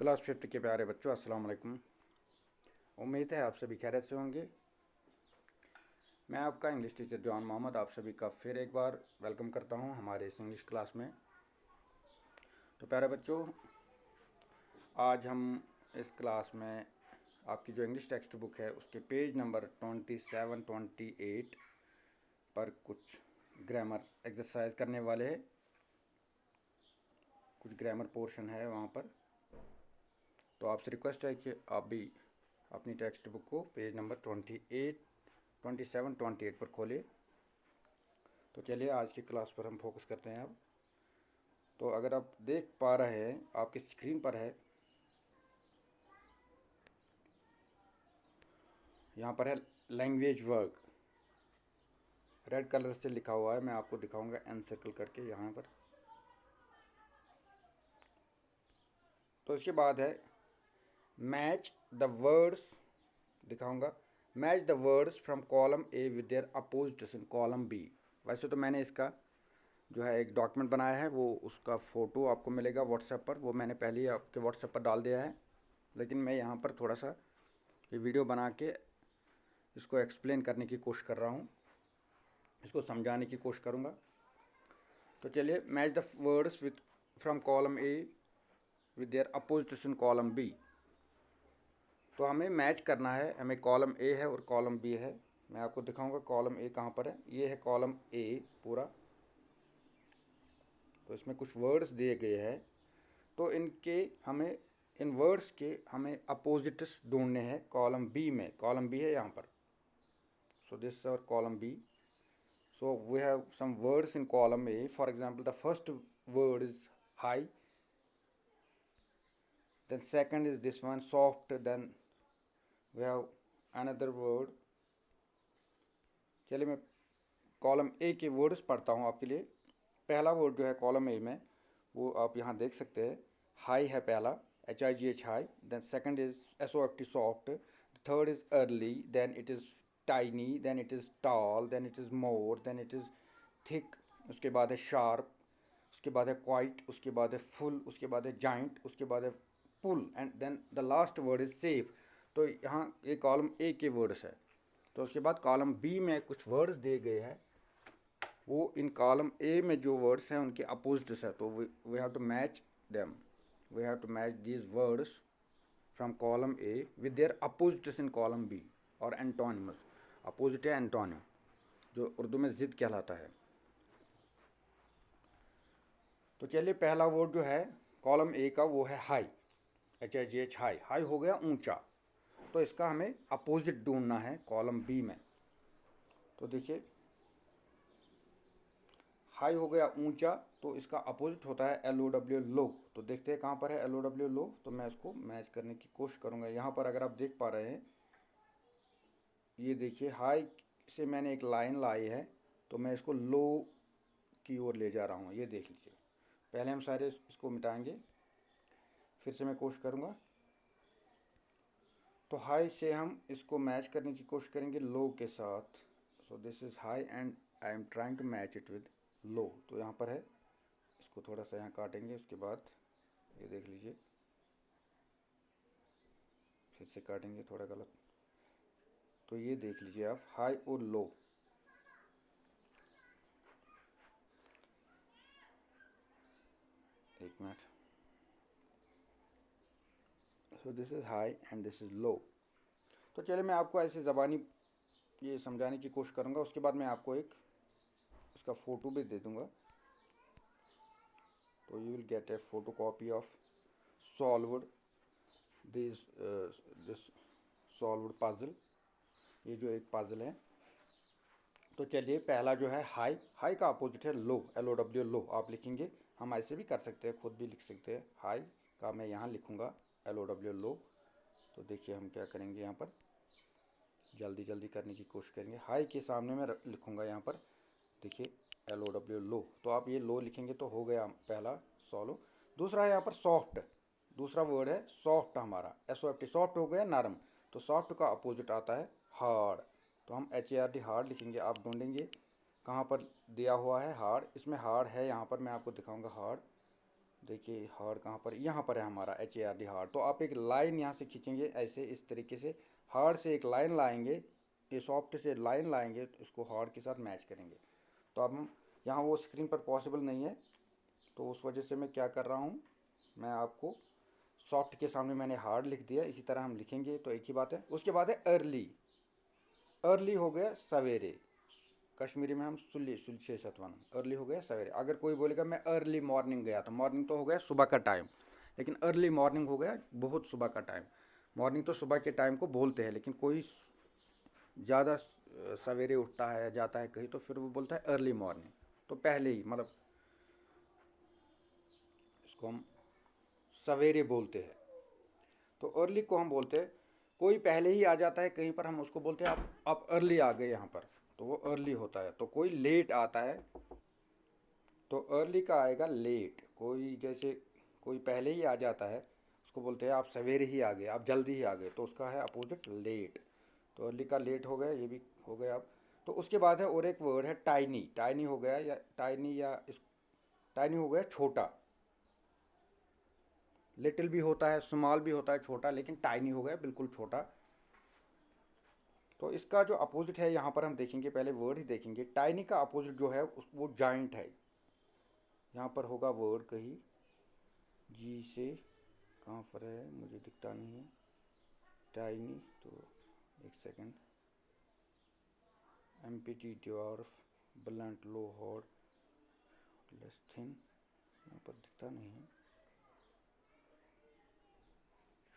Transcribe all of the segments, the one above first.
Class fifth के प्यारे बच्चों, अस्सलाम वालेकुम। उम्मीद है आप सभी खैरियत से होंगे। मैं आपका इंग्लिश टीचर जॉन मोहम्मद आप सभी का फिर एक बार वेलकम करता हूं हमारे इस इंग्लिश क्लास में। तो प्यारे बच्चों, आज हम इस क्लास में आपकी जो इंग्लिश टेक्स्ट बुक है उसके पेज नंबर 27-28 पर कुछ ग्रामर एक्सरसाइज करने वाले हैं। कुछ ग्रामर पोर्शन है वहाँ पर, तो आपसे रिक्वेस्ट है कि आप भी अपनी टेक्स्ट बुक को पेज नंबर 27-28 पर खोलिए। तो चलिए आज की क्लास पर हम फोकस करते हैं अब। तो अगर आप देख पा रहे हैं, आपकी स्क्रीन पर है, यहाँ पर है लैंग्वेज वर्क, रेड कलर से लिखा हुआ है। मैं आपको दिखाऊंगा एन सर्कल करके यहाँ पर। तो इसके बाद है मैच द वर्ड्स, दिखाऊंगा match the words from column A with their opposites in column B. वैसे तो मैंने इसका जो है एक डॉक्यूमेंट बनाया है, वो उसका फ़ोटो आपको मिलेगा व्हाट्सएप पर, वो मैंने पहले ही आपके व्हाट्सएप पर डाल दिया है। लेकिन मैं यहाँ पर थोड़ा सा ये वीडियो बना के इसको एक्सप्लेन करने की कोशिश कर रहा हूँ, इसको समझाने की कोशिश करूँगा। तो चलिए, match the words with from column A with their opposites in column B. तो हमें मैच करना है, हमें कॉलम ए है और कॉलम बी है। मैं आपको दिखाऊंगा कॉलम ए कहाँ पर है। ये है कॉलम ए पूरा। तो इसमें कुछ वर्ड्स दिए गए हैं, तो इन वर्ड्स के हमें अपोजिट्स ढूंढने हैं कॉलम बी में। कॉलम बी है यहाँ पर। सो दिस और column B. So we have some words in column A. For example, the first word is high, then second is this one soft, then we have another word। चलिए मैं column A के words पढ़ता हूँ आपके लिए। पहला word जो है कॉलम ए में, वो आप यहाँ देख सकते हैं। हाई है पहला, HIGH high. Then second is SOFT soft. Third is early, then it is tiny, then it is tall, then it is more, then it is thick. उसके बाद है शार्प, उसके बाद है क्वाइट, उसके बाद है फुल, उसके बाद है जाइंट, उसके बाद है pull, and then the last word is safe. तो यहाँ ये कॉलम ए के वर्ड्स है। तो उसके बाद कॉलम बी में कुछ वर्ड्स दिए गए हैं, वो इन कॉलम ए में जो वर्ड्स हैं उनके अपोजिट्स है। तो we have to match them, we have to match these words from column A with their opposites in column B. और एंटोनिमस, अपोजिट है एंटोनिम, जो उर्दू में ज़िद कहलाता है। तो चलिए, पहला वर्ड जो है कॉलम ए का वो है हाई, HIGH हाई। हाई हो गया ऊंचा, तो इसका हमें अपोजिट ढूंढना है कॉलम बी में। तो देखिए, हाई हो गया ऊंचा, तो इसका अपोजिट होता है LOW लो। तो देखते हैं कहाँ पर है LOW लो। तो मैं इसको मैच करने की कोशिश करूँगा। यहाँ पर अगर आप देख पा रहे हैं, ये देखिए हाई से मैंने एक लाइन लाई है, तो मैं इसको लो की ओर ले जा रहा हूँ। ये देख लीजिए। पहले हम सारे इसको मिटाएंगे, फिर से मैं कोशिश करूँगा। तो हाई से हम इसको मैच करने की कोशिश करेंगे लो के साथ। So this is high and I am trying to match it with low. तो यहाँ पर है, इसको थोड़ा सा यहाँ काटेंगे। उसके बाद ये देख लीजिए, फिर से काटेंगे थोड़ा गलत। तो ये देख लीजिए आप, हाई और लो। एक minute. So this is high and this is low. तो चलिए, मैं आपको ऐसे ज़बानी ये समझाने की कोशिश करूँगा। उसके बाद मैं आपको एक इसका फ़ोटो भी दे दूँगा। तो you will get A photo copy of solved this solved puzzle. ये जो एक पजल है। तो चलिए, पहला जो है हाई, हाई का अपोजिट है लो, LOW लो। आप लिखेंगे, हम ऐसे भी कर सकते हैं, खुद भी लिख सकते हैं। हाई का मैं यहाँ लिखूँगा LOW लो। तो देखिए हम क्या करेंगे, यहाँ पर जल्दी जल्दी करने की कोशिश करेंगे। हाई के सामने मैं लिखूँगा यहाँ पर, देखिए LOW लो। तो आप ये लो लिखेंगे तो हो गया पहला सॉल्व। दूसरा है यहाँ पर सॉफ्ट, दूसरा वर्ड है सॉफ्ट हमारा, SOFT सॉफ्ट हो गया नरम। तो सॉफ्ट का अपोजिट आता है हार्ड। तो हम HARD हार्ड लिखेंगे। आप ढूंढेंगे कहाँ पर दिया हुआ है हार्ड। इसमें हार्ड है, यहाँ पर मैं आपको दिखाऊंगा हार्ड। देखिए हार्ड कहाँ पर, यहाँ पर है हमारा HARD हार्ड। तो आप एक लाइन यहाँ से खींचेंगे ऐसे, इस तरीके से हार्ड से एक लाइन लाएंगे, ये सॉफ्ट से लाइन लाएंगे, तो इसको हार्ड के साथ मैच करेंगे। तो अब हम यहाँ वो स्क्रीन पर पॉसिबल नहीं है, तो उस वजह से मैं क्या कर रहा हूँ, मैं आपको सॉफ्ट के सामने मैंने हार्ड लिख दिया, इसी तरह हम लिखेंगे तो एक ही बात है। उसके बाद है अर्ली। अर्ली हो गया सवेरे, कश्मीरी में हम सुल्ली सुलछे सतवन, अर्ली हो गया सवेरे। अगर कोई बोलेगा मैं अर्ली मॉर्निंग गया, तो मॉर्निंग तो हो गया सुबह का टाइम, लेकिन अर्ली मॉर्निंग हो गया बहुत सुबह का टाइम। मॉर्निंग तो सुबह के टाइम को बोलते हैं, लेकिन कोई ज़्यादा सवेरे उठता है जाता है कहीं, तो फिर वो बोलता है अर्ली मॉर्निंग, तो पहले ही, मतलब इसको हम सवेरे बोलते हैं। तो अर्ली को हम बोलते हैं, कोई पहले ही आ जाता है कहीं पर, हम उसको बोलते हैं आप अर्ली आ गए यहाँ पर, तो वो अर्ली होता है। तो कोई लेट आता है तो अर्ली का आएगा लेट। कोई जैसे कोई पहले ही आ जाता है, उसको बोलते हैं आप सवेरे ही आ गए, आप जल्दी ही आ गए, तो उसका है अपोजिट लेट। तो अर्ली का लेट हो गया, ये भी हो गया अब। तो उसके बाद है और एक वर्ड है टाइनी। टाइनी हो गया, या टाइनी, या इस टाइनी हो गया छोटा। लिटिल भी होता है, स्मॉल भी होता है, छोटा, लेकिन टाइनी हो गया बिल्कुल छोटा। तो इसका जो अपोजिट है यहाँ पर हम देखेंगे, पहले वर्ड ही देखेंगे। टाइनी का अपोजिट जो है वो जाइंट है। यहाँ पर होगा वर्ड कहीं जी से, कहाँ पर है मुझे दिखता नहीं है, टाइनी, तो एक सेकंड, एम्पिटी ड्वार्फ ब्लंट लो हॉर्ड लेस थिन, यहाँ पर दिखता नहीं है,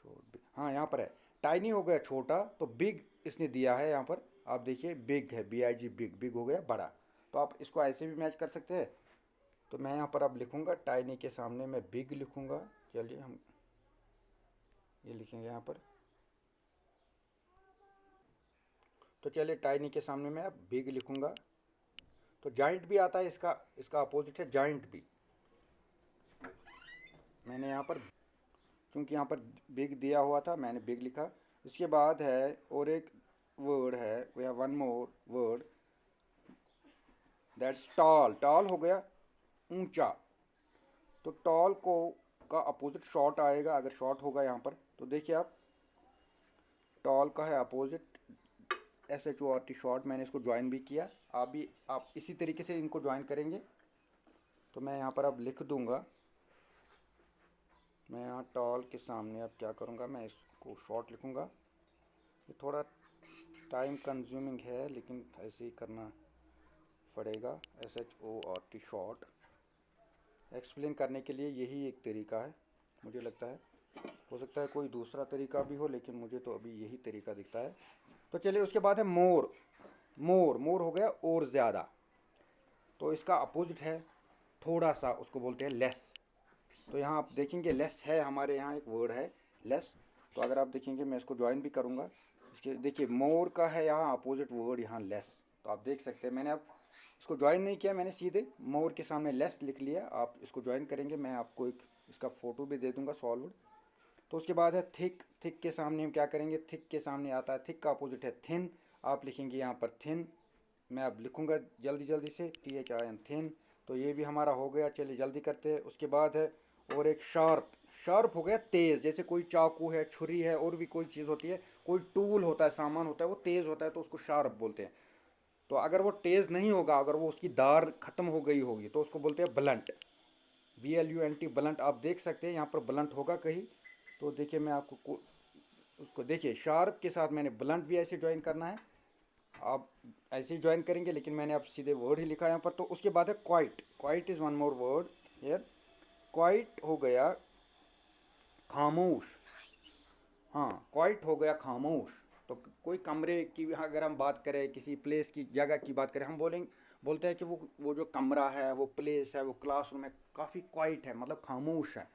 शॉर्ट बिग, हाँ यहाँ पर है। टाइनी हो गया छोटा, तो बिग इसने दिया है यहाँ पर, आप देखिए बिग है, BIG बिग, बिग हो गया बड़ा। तो आप इसको ऐसे भी मैच कर सकते हैं। तो मैं यहाँ पर अब लिखूँगा टाइनी के सामने मैं बिग लिखूँगा। चलिए हम ये लिखेंगे यहाँ पर, तो चलिए टाइनी के सामने मैं अब बिग लिखूँगा। तो जाइंट भी आता है, इसका इसका अपोजिट है जाइंट भी। मैंने यहाँ पर, चूँकि यहाँ पर बिग दिया हुआ था, मैंने बिग लिखा। इसके बाद है और एक वर्ड है, we have one more word, that's tall. Tall हो गया ऊंचा। तो टॉल को का अपोजिट शॉर्ट आएगा, अगर शॉर्ट होगा यहाँ पर, तो देखिए आप, टॉल का है अपोजिट SHORT शॉर्ट। मैंने इसको ज्वाइन भी किया, आप इसी तरीके से इनको ज्वाइन करेंगे। तो मैं यहाँ पर अब लिख दूंगा, मैं यहाँ टॉल के सामने अब क्या करूँगा, मैं इसको शॉर्ट लिखूँगा। ये थोड़ा टाइम कंज्यूमिंग है, लेकिन ऐसे ही करना पड़ेगा, SHORT शॉर्ट। एक्सप्लेन करने के लिए यही एक तरीका है मुझे लगता है, हो सकता है कोई दूसरा तरीका भी हो, लेकिन मुझे तो अभी यही तरीका दिखता है। तो चलिए उसके बाद है मोर। मोर, मोर हो गया और ज़्यादा। तो इसका अपोजिट है थोड़ा सा, उसको बोलते हैं लेस। तो यहाँ आप देखेंगे लेस है, हमारे यहाँ एक वर्ड है लेस। तो अगर आप देखेंगे, मैं इसको ज्वाइन भी करूँगा, इसके देखिए मोर का है यहाँ अपोजिट वर्ड यहाँ लेस। तो आप देख सकते हैं, मैंने अब इसको ज्वाइन नहीं किया, मैंने सीधे मोर के सामने लेस लिख लिया। आप इसको ज्वाइन करेंगे, मैं आपको एक इसका फ़ोटो भी दे दूँगा सॉल्व। तो उसके बाद है थिक। थिक के सामने हम क्या करेंगे, थिक के सामने आता है, थिक का अपोजिट है थिन। आप लिखेंगे यहाँ पर थिन, मैं अब लिखूँगा जल्दी जल्दी से, THIN थिन। तो ये भी हमारा हो गया, चलिए जल्दी करते हैं। उसके बाद है और एक शार्प। शार्प हो गया तेज़, जैसे कोई चाकू है, छुरी है, और भी कोई चीज़ होती है, कोई टूल होता है, सामान होता है, वो तेज़ होता है, तो उसको शार्प बोलते हैं। तो अगर वो तेज़ नहीं होगा, अगर वो उसकी धार ख़त्म हो गई होगी, तो उसको बोलते हैं ब्लंट, BLUNT ब्लंट। आप देख सकते हैं यहाँ पर ब्लंट होगा कहीं, तो देखिए मैं आपको उसको देखिए, शार्प के साथ मैंने ब्लंट भी ऐसे ज्वाइन करना है, आप ऐसे ही ज्वाइन करेंगे, लेकिन मैंने अब सीधे वर्ड ही लिखा है यहाँ पर। तो उसके बाद है quite. Quite is one more word here. Quite हो गया खामोश, हाँ क्वाइट हो गया खामोश। तो कोई कमरे की अगर हम बात करें, किसी प्लेस की जगह की बात करें, हम बोलते हैं कि वो जो कमरा है, वो प्लेस है, वो क्लासरूम है, काफ़ी क्वाइट है, मतलब खामोश है।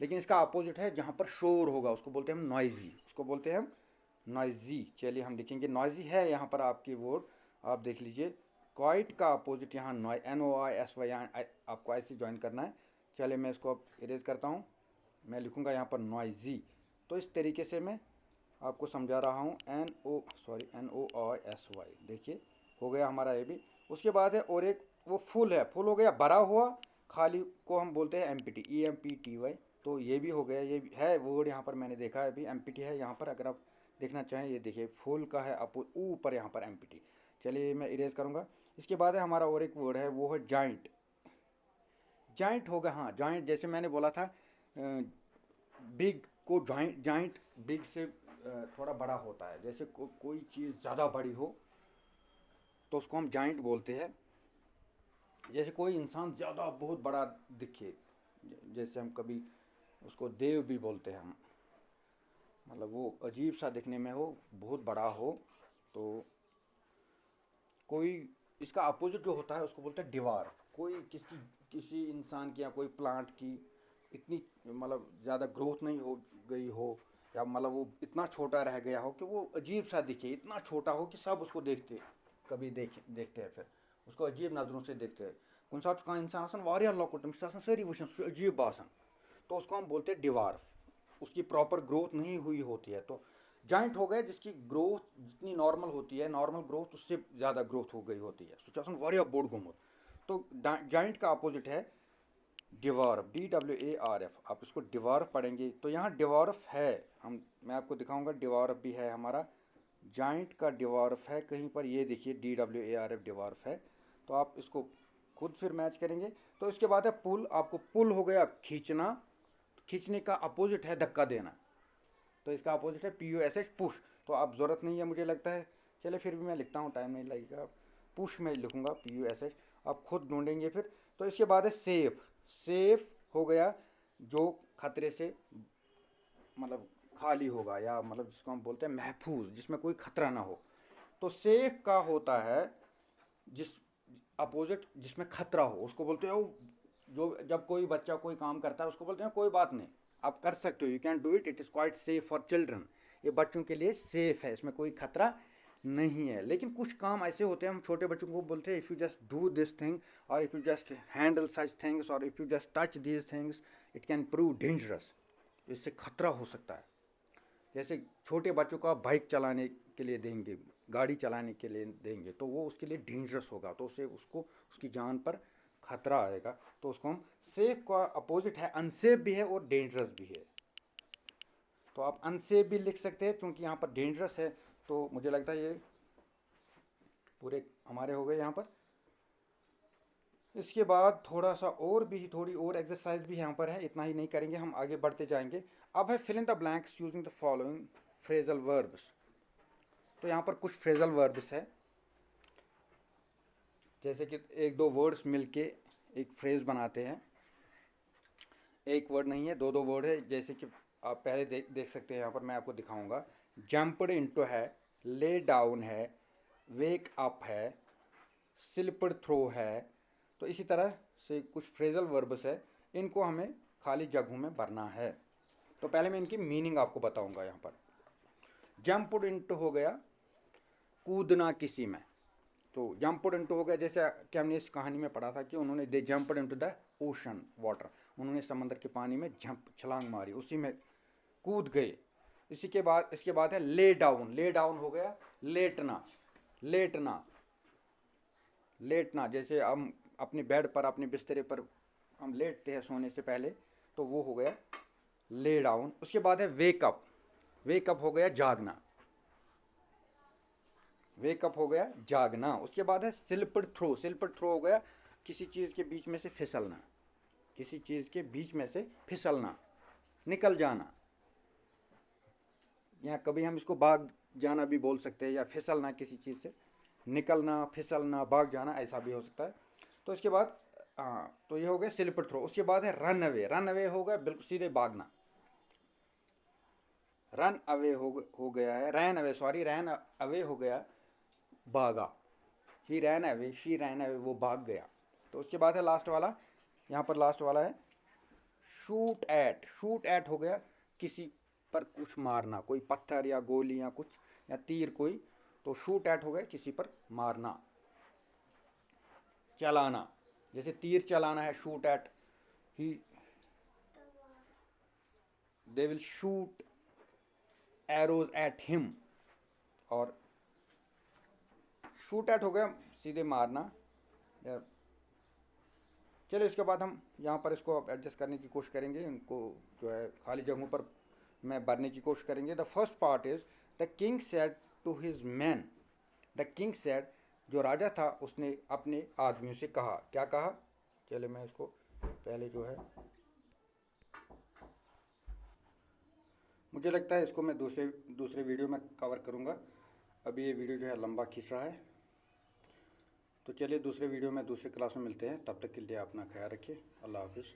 लेकिन इसका अपोजिट है जहाँ पर शोर होगा, उसको बोलते हैं हम नॉइजी, उसको बोलते हैं हम नॉइजी। चलिए हम लिखेंगे नॉइजी है यहाँ पर आपकी वर्ड, आप देख लीजिए। क्वाइट का अपोजिट यहाँ NOISY, आपको ऐसे ज्वाइन करना है। चलिए मैं इसको अब इरेज करता हूँ, मैं लिखूँगा यहाँ पर नॉइजी। तो इस तरीके से मैं आपको समझा रहा हूँ, NOISY, देखिए हो गया हमारा ये भी। उसके बाद है और एक वो फुल है, फुल हो गया भरा हुआ, खाली को हम बोलते हैं एम्प्टी, EMPTY। तो ये भी हो गया, ये भी है वर्ड यहाँ पर मैंने देखा है अभी, एम्प्टी है यहाँ पर। अगर आप देखना चाहें ये देखिए फुल का है ऊपर यहाँ पर एम्प्टी। चलिए मैं इरेज करूँगा। इसके बाद है हमारा और एक वर्ड है, वो है जॉइंट। जॉइंट होगा, हाँ जॉइंट, जैसे मैंने बोला था बिग को जॉइंट, जॉइंट बिग से थोड़ा बड़ा होता है। जैसे कोई चीज़ ज़्यादा बड़ी हो तो उसको हम जॉइंट बोलते हैं। जैसे कोई इंसान ज़्यादा बहुत बड़ा दिखे, जैसे हम कभी उसको देव भी बोलते हैं हम, मतलब वो अजीब सा दिखने में हो, बहुत बड़ा हो। तो कोई इसका अपोजिट जो होता है उसको बोलते हैं डिवार। कोई किसी इंसान की या कोई प्लांट की इतनी मतलब ज़्यादा ग्रोथ नहीं हो गई हो, या मतलब वो इतना छोटा रह गया हो कि वो अजीब सा दिखे, इतना छोटा हो कि सब उसको देखते हैं, फिर उसको अजीब नज़रों से देखते हैं। कुछ साथ का इंसान आसान वारिया लॉकट आसान सारी वुचन अजीब बासन, तो उसको हम बोलते हैं डिवार्फ। उसकी प्रॉपर ग्रोथ नहीं हुई होती है। तो जॉइंट हो गया जिसकी ग्रोथ जितनी नॉर्मल होती है, नॉर्मल ग्रोथ उससे ज़्यादा ग्रोथ हो गई होती है, सुचासन वारिया बोर्ड गुमत। तो जॉइंट का अपोजिट है डिवार्फ, DWARF। आप इसको डिवार्फ पढ़ेंगे तो यहाँ डिवार्फ है, मैं आपको दिखाऊंगा, डिवार्फ भी है हमारा। जॉइंट का डिवार्फ है कहीं पर, ये देखिए DWARF डिवार्फ है। तो आप इसको खुद फिर मैच करेंगे। तो इसके बाद है पुल। आपको पुल हो गया खींचना, खींचने का अपोजिट है धक्का देना। तो इसका अपोजिट है PUSH पुश। तो आप ज़रूरत नहीं है मुझे लगता है, चले फिर भी मैं लिखता हूँ, टाइम नहीं लगेगा। पुश में लिखूँगा PUSH, आप खुद ढूंढेंगे फिर। तो इसके बाद है सेफ। सेफ हो गया जो खतरे से मतलब खाली होगा, या मतलब जिसको हम बोलते हैं महफूज, जिसमें कोई खतरा ना हो। तो सेफ का होता है जिस अपोजिट जिसमें खतरा हो, उसको बोलते हो जो जब कोई बच्चा कोई काम करता है उसको बोलते हैं कोई बात नहीं, आप कर सकते हो, you can do it, it is quite safe for children. ये बच्चों के लिए सेफ है, इसमें कोई खतरा नहीं है। लेकिन कुछ काम ऐसे होते हैं हम छोटे बच्चों को बोलते हैं if you just do this thing, और if you just handle such things, और if you just touch these things, it can prove dangerous. इससे खतरा हो सकता है। जैसे छोटे बच्चों को आप बाइक चलाने के लिए देंगे, गाड़ी चलाने के लिए देंगे, तो वो उसके लिए डेंजरस होगा, तो उससे उसको उसकी जान पर खतरा आएगा। तो उसको हम सेफ का अपोजिट है अनसेफ भी है और डेंजरस भी है। तो आप अनसेफ भी लिख सकते हैं क्योंकि यहाँ पर डेंजरस है। तो मुझे लगता है ये पूरे हमारे हो गए यहाँ पर। इसके बाद थोड़ा सा और भी, थोड़ी और एक्सरसाइज भी यहाँ पर है, इतना ही नहीं करेंगे, हम आगे बढ़ते जाएंगे। अब है fill in the blanks using the following phrasal verbs. तो यहाँ पर कुछ फ्रेजल वर्ब्स है, जैसे कि एक दो वर्ड्स मिलके एक फ्रेज बनाते हैं। एक वर्ड नहीं है, दो दो वर्ड है। जैसे कि आप पहले देख सकते हैं, यहाँ पर मैं आपको दिखाऊंगा। जंपड इनटू है, ले डाउन है, वेक अप है, स्लिपड थ्रो है। तो इसी तरह से कुछ फ्रेजल वर्ब्स है, इनको हमें खाली जगहों में भरना है। तो पहले मैं इनकी मीनिंग आपको बताऊंगा। यहाँ पर जंपड इनटू हो गया कूदना किसी में। तो जंपड इनटू हो गया, जैसे कि हमने इस कहानी में पढ़ा था कि उन्होंने दे जंपड इनटू द ओशन वाटर, उन्होंने समंदर के पानी में छलांग मारी, उसी में कूद गए। इसके बाद है ले डाउन। ले डाउन हो गया लेटना। लेटना, लेटना, जैसे हम अपने बेड पर, अपने बिस्तरे पर हम लेटते हैं सोने से पहले, तो वो हो गया ले डाउन। उसके बाद है वेकअप। वेकअप हो गया जागना। वेकअप हो गया जागना। उसके बाद है स्लिपड थ्रो। स्लिपड थ्रो हो गया किसी चीज़ के बीच में से फिसलना। किसी चीज़ के बीच में से फिसलना, निकल जाना, या कभी हम इसको भाग जाना भी बोल सकते हैं, या फिसलना किसी चीज़ से, निकलना, फिसलना, भाग जाना, ऐसा भी हो सकता है। तो इसके बाद हाँ, तो ये हो गया स्लिपड थ्रो। उसके बाद है रन अवे। रन अवे हो गया बिल्कुल सीधे भागना। रन अवे हो गया है, ran away, sorry, ran away हो गया भागा। He ran away, she ran away, वो भाग गया। तो उसके बाद है लास्ट वाला, यहाँ पर लास्ट वाला है शूट एट। शूट एट हो गया किसी पर कुछ मारना, कोई पत्थर या गोली या कुछ, या तीर कोई। तो शूट एट हो गया किसी पर मारना। चलाना, जैसे तीर चलाना है, shoot at, he they will shoot arrows at him. और शूट एट हो गया सीधे मारना, या चलिए इसके बाद हम यहाँ पर इसको एडजस्ट करने की कोशिश करेंगे, इनको जो है खाली जगहों पर में भरने की कोशिश करेंगे। The first part is the king said to his man. The king said, जो राजा था उसने अपने आदमियों से कहा। क्या कहा? चलिए मैं इसको पहले जो है, मुझे लगता है इसको मैं दूसरे वीडियो में कवर करूँगा। अभी ये वीडियो जो है लंबा खींच रहा है। तो चलिए दूसरे वीडियो में दूसरी क्लास में मिलते हैं। तब तक के लिए अपना ख्याल रखिए। अल्लाह हाफिज़।